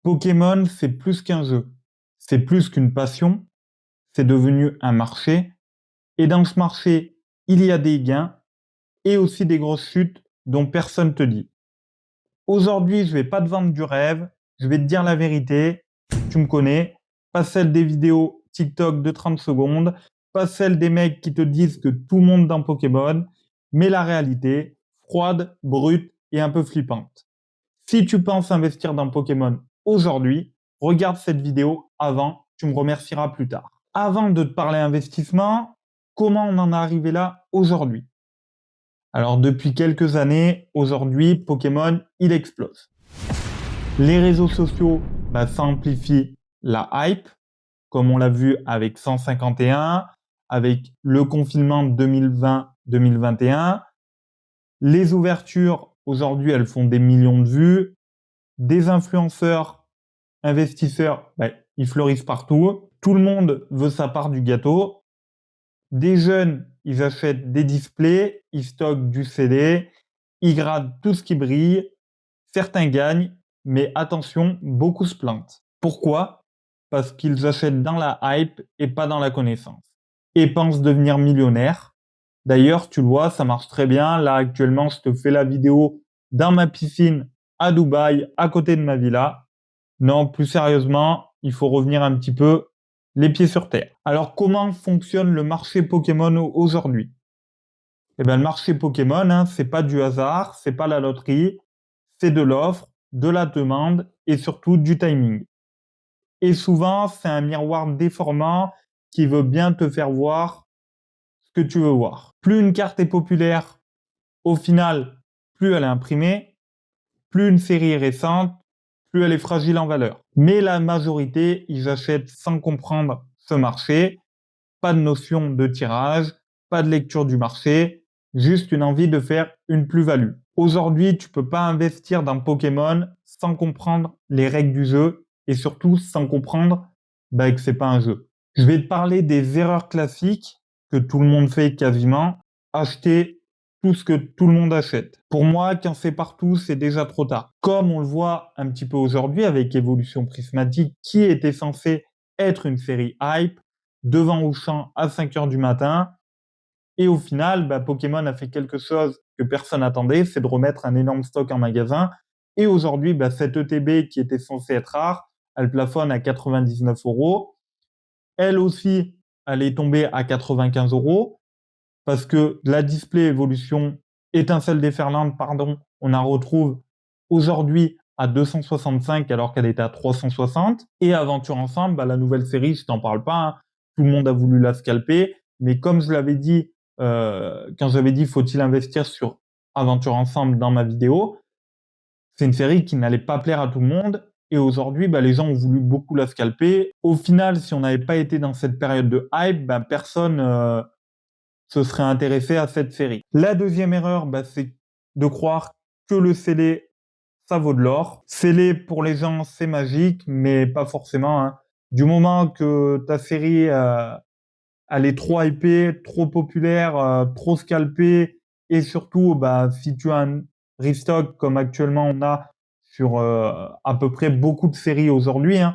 Pokémon, c'est plus qu'un jeu. C'est plus qu'une passion. C'est devenu un marché. Et dans ce marché, il y a des gains et aussi des grosses chutes dont personne te dit. Aujourd'hui, je vais pas te vendre du rêve. Je vais te dire la vérité. Tu me connais. Pas celle des vidéos TikTok de 30 secondes. Pas celle des mecs qui te disent que tout le monde dans Pokémon. Mais la réalité, froide, brute et un peu flippante. Si tu penses investir dans Pokémon aujourd'hui, regarde cette vidéo avant, tu me remercieras plus tard. Avant de te parler investissement, comment on en est arrivé là aujourd'hui? Alors depuis quelques années, aujourd'hui, Pokémon, il explose. Les réseaux sociaux, ça amplifie la hype, comme on l'a vu avec 151, avec le confinement 2020-2021. Les ouvertures, aujourd'hui, elles font des millions de vues. Des influenceurs, investisseurs, ils fleurissent partout. Tout le monde veut sa part du gâteau. Des jeunes, ils achètent des displays, ils stockent du CD, ils gradent tout ce qui brille. Certains gagnent, mais attention, beaucoup se plantent. Pourquoi? Parce qu'ils achètent dans la hype et pas dans la connaissance. Et pensent devenir millionnaires. D'ailleurs, tu le vois, ça marche très bien. Là, actuellement, je te fais la vidéo dans ma piscine à Dubaï, à côté de ma villa. Non, plus sérieusement, il faut revenir un petit peu les pieds sur terre. Alors, comment fonctionne le marché Pokémon aujourd'hui? Eh bien, le marché Pokémon, c'est pas du hasard, c'est pas la loterie, c'est de l'offre, de la demande et surtout du timing. Et souvent, c'est un miroir déformant qui veut bien te faire voir ce que tu veux voir. Plus une carte est populaire, au final, plus elle est imprimée, plus une série est récente, plus elle est fragile en valeur. Mais la majorité, ils achètent sans comprendre ce marché, pas de notion de tirage, pas de lecture du marché, juste une envie de faire une plus-value. Aujourd'hui, tu peux pas investir dans Pokémon sans comprendre les règles du jeu et surtout sans comprendre que c'est pas un jeu. Je vais te parler des erreurs classiques que tout le monde fait quasiment. Acheter tout ce que tout le monde achète. Pour moi, quand c'est partout, c'est déjà trop tard. Comme on le voit un petit peu aujourd'hui avec Evolution Prismatique, qui était censé être une série hype, devant Auchan à 5 heures du matin. Et au final, Pokémon a fait quelque chose que personne n'attendait, c'est de remettre un énorme stock en magasin. Et aujourd'hui, cette ETB qui était censée être rare, elle plafonne à 99 euros. Elle aussi, elle est tombée à 95 euros parce que la display évolution étincelle déferlante, on en retrouve aujourd'hui à 265 alors qu'elle était à 360. Et Aventure Ensemble, la nouvelle série, je t'en parle pas, hein. Tout le monde a voulu la scalper, mais comme je l'avais dit, quand j'avais dit faut-il investir sur Aventure Ensemble dans ma vidéo, c'est une série qui n'allait pas plaire à tout le monde. Et aujourd'hui, les gens ont voulu beaucoup la scalper. Au final, si on n'avait pas été dans cette période de hype, personne se serait intéressé à cette série. La deuxième erreur, c'est de croire que le scellé, ça vaut de l'or. Scellé, pour les gens, c'est magique, mais pas forcément, hein. Du moment que ta série, elle est trop hypée, trop populaire, trop scalpée, et surtout, si tu as un restock comme actuellement on a sur à peu près beaucoup de séries aujourd'hui, hein.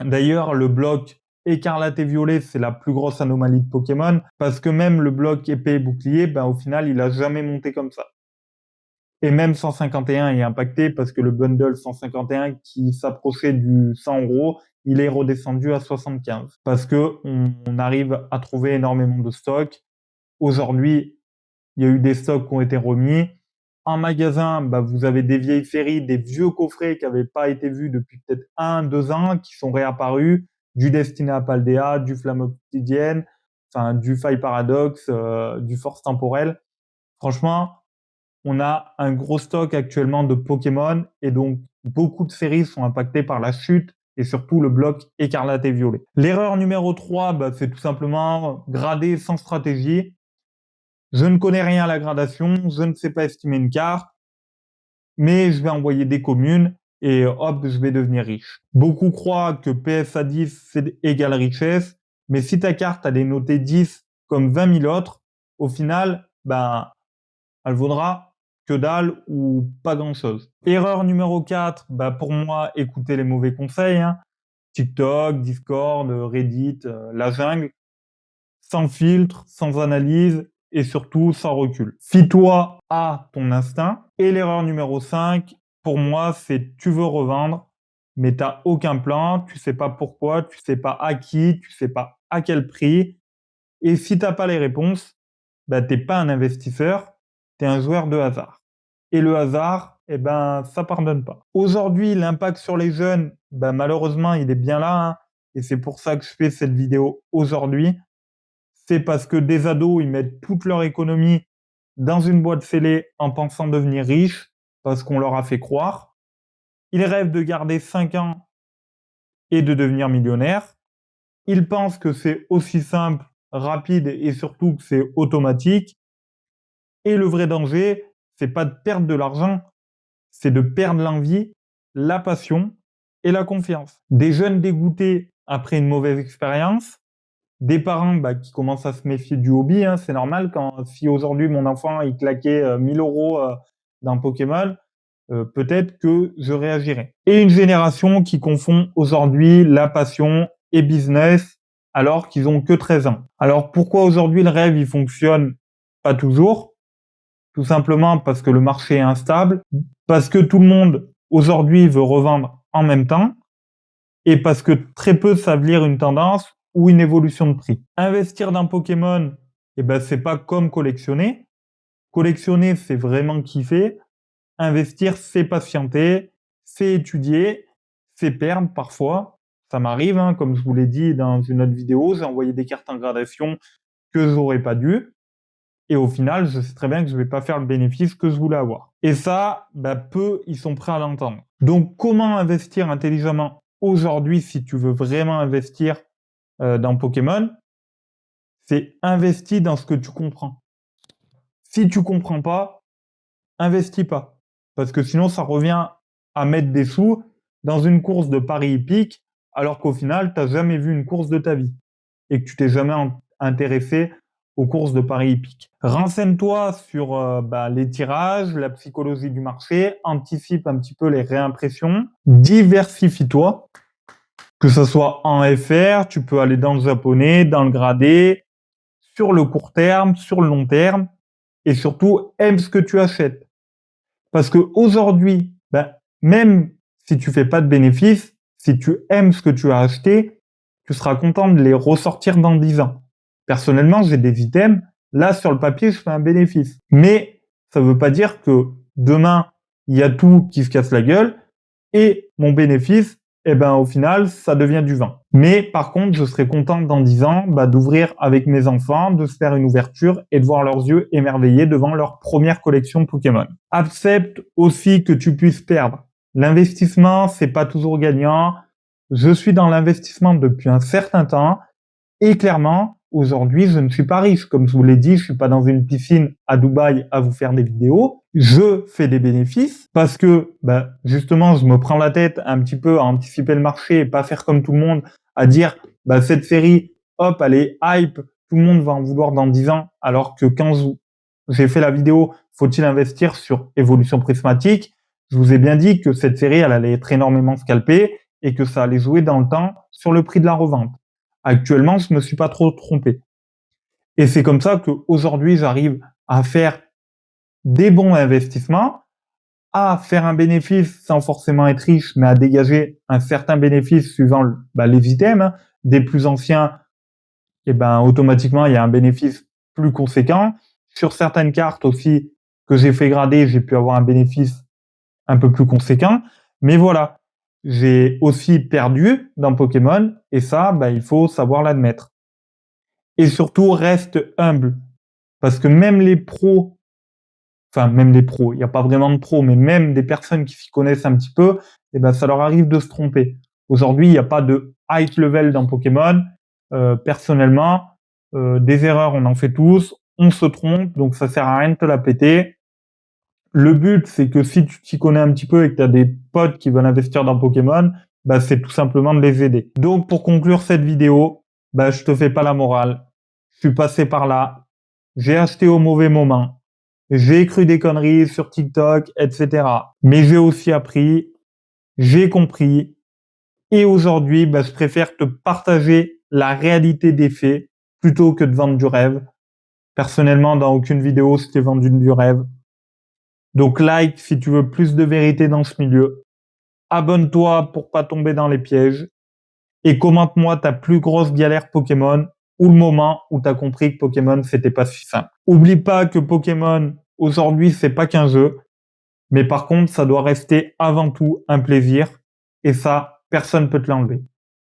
D'ailleurs, le bloc écarlate et violet, c'est la plus grosse anomalie de Pokémon, parce que même le bloc épée et bouclier, au final, il a jamais monté comme ça. Et même 151 est impacté parce que le bundle 151 qui s'approchait du 100 euros, il est redescendu à 75 parce que on arrive à trouver énormément de stocks. Aujourd'hui, il y a eu des stocks qui ont été remis. En magasin, vous avez des vieilles séries, des vieux coffrets qui n'avaient pas été vus depuis peut-être 1, 2 ans, qui sont réapparus, du Destiné à Paldea, du Flamme Obsidienne, du Faille Paradox, du Force Temporelle. Franchement, on a un gros stock actuellement de Pokémon et donc beaucoup de séries sont impactées par la chute et surtout le bloc écarlate et violet. L'erreur numéro 3, c'est tout simplement grader sans stratégie. Je ne connais rien à la gradation, je ne sais pas estimer une carte, mais je vais envoyer des communes et hop, je vais devenir riche. Beaucoup croient que PSA 10 c'est égal richesse, mais si ta carte elle est notée 10 comme 20 000 autres, au final, elle vaudra que dalle ou pas grand-chose. Erreur numéro 4, bah pour moi, écouter les mauvais conseils, hein. TikTok, Discord, Reddit, la jungle, sans filtre, sans analyse et surtout sans recul. Fie-toi à ton instinct. Et l'erreur numéro 5, pour moi, c'est tu veux revendre, mais t'as aucun plan, tu sais pas pourquoi, tu sais pas à qui, tu sais pas à quel prix. Et si t'as pas les réponses, bah t'es pas un investisseur, t'es un joueur de hasard. Et le hasard, eh ben, ça pardonne pas. Aujourd'hui, l'impact sur les jeunes, bah, malheureusement, il est bien là, hein, et c'est pour ça que je fais cette vidéo aujourd'hui. C'est parce que des ados, ils mettent toute leur économie dans une boîte scellée en pensant devenir riches, parce qu'on leur a fait croire. Ils rêvent de garder 5 ans et de devenir millionnaires. Ils pensent que c'est aussi simple, rapide et surtout que c'est automatique. Et le vrai danger, c'est pas de perdre de l'argent, c'est de perdre l'envie, la passion et la confiance. Des jeunes dégoûtés après une mauvaise expérience, des parents qui commencent à se méfier du hobby, hein, c'est normal. Si aujourd'hui mon enfant il claquait 1000 euros dans Pokémon, peut-être que je réagirais. Et une génération qui confond aujourd'hui la passion et business alors qu'ils ont que 13 ans. Alors pourquoi aujourd'hui le rêve il fonctionne pas toujours? Tout simplement parce que le marché est instable, parce que tout le monde aujourd'hui veut revendre en même temps et parce que très peu savent lire une tendance ou une évolution de prix. Investir dans Pokémon, c'est pas comme collectionner. Collectionner, c'est vraiment kiffer. Investir, c'est patienter, c'est étudier, c'est perdre parfois. Ça m'arrive, hein, comme je vous l'ai dit dans une autre vidéo, j'ai envoyé des cartes en gradation que j'aurais pas dû. Et au final, je sais très bien que je vais pas faire le bénéfice que je voulais avoir. Et ça, peu, ils sont prêts à l'entendre. Donc, comment investir intelligemment aujourd'hui si tu veux vraiment investir dans Pokémon? C'est investir dans ce que tu comprends. Si tu comprends pas, investis pas. Parce que sinon, ça revient à mettre des sous dans une course de paris hippique, alors qu'au final, tu n'as jamais vu une course de ta vie et que tu t'es jamais intéressé aux courses de paris hippiques. Renseigne-toi sur les tirages, la psychologie du marché, anticipe un petit peu les réimpressions, diversifie-toi, que ce soit en FR, tu peux aller dans le japonais, dans le gradé, sur le court terme, sur le long terme, et surtout, aime ce que tu achètes. Parce que aujourd'hui, même si tu fais pas de bénéfices, si tu aimes ce que tu as acheté, tu seras content de les ressortir dans 10 ans. Personnellement, j'ai des items, là, sur le papier, je fais un bénéfice. Mais ça veut pas dire que demain, il y a tout qui se casse la gueule et mon bénéfice, au final, ça devient du vin. Mais par contre, je serais content dans 10 ans d'ouvrir avec mes enfants, de se faire une ouverture et de voir leurs yeux émerveillés devant leur première collection Pokémon. Accepte aussi que tu puisses perdre. L'investissement, c'est pas toujours gagnant. Je suis dans l'investissement depuis un certain temps et clairement, aujourd'hui, je ne suis pas riche. Comme je vous l'ai dit, je suis pas dans une piscine à Dubaï à vous faire des vidéos. Je fais des bénéfices parce que, justement, je me prends la tête un petit peu à anticiper le marché et pas faire comme tout le monde, à dire, cette série, hop, elle est hype, tout le monde va en vouloir dans 10 ans, alors que quand j'ai fait la vidéo, faut-il investir sur évolution prismatique? Je vous ai bien dit que cette série, elle allait être énormément scalpée et que ça allait jouer dans le temps sur le prix de la revente. Actuellement, je me suis pas trop trompé. Et c'est comme ça qu'aujourd'hui, j'arrive à faire des bons investissements, à faire un bénéfice sans forcément être riche, mais à dégager un certain bénéfice suivant les items. Des plus anciens, automatiquement, il y a un bénéfice plus conséquent. Sur certaines cartes aussi que j'ai fait grader, j'ai pu avoir un bénéfice un peu plus conséquent. Mais voilà, j'ai aussi perdu dans Pokémon et ça, il faut savoir l'admettre. Et surtout, reste humble. Parce que même les pros, il n'y a pas vraiment de pros, mais même des personnes qui s'y connaissent un petit peu, ça leur arrive de se tromper. Aujourd'hui, il n'y a pas de high level dans Pokémon. Personnellement, des erreurs, on en fait tous, on se trompe, donc ça sert à rien de te la péter. Le but, c'est que si tu t'y connais un petit peu et que tu as des potes qui veulent investir dans Pokémon, c'est tout simplement de les aider. Donc, pour conclure cette vidéo, je te fais pas la morale. Je suis passé par là. J'ai acheté au mauvais moment. j'ai cru des conneries sur TikTok, etc. Mais j'ai aussi appris, j'ai compris, et aujourd'hui, je préfère te partager la réalité des faits plutôt que de vendre du rêve. Personnellement, dans aucune vidéo, je t'ai vendu du rêve. Donc like si tu veux plus de vérité dans ce milieu. Abonne-toi pour pas tomber dans les pièges. Et commente-moi ta plus grosse galère Pokémon ou le moment où tu as compris que Pokémon c'était pas si simple. Oublie pas que Pokémon aujourd'hui c'est pas qu'un jeu, mais par contre ça doit rester avant tout un plaisir et ça personne peut te l'enlever.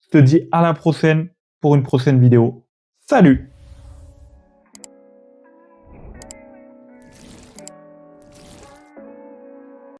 Je te dis à la prochaine pour une prochaine vidéo. Salut!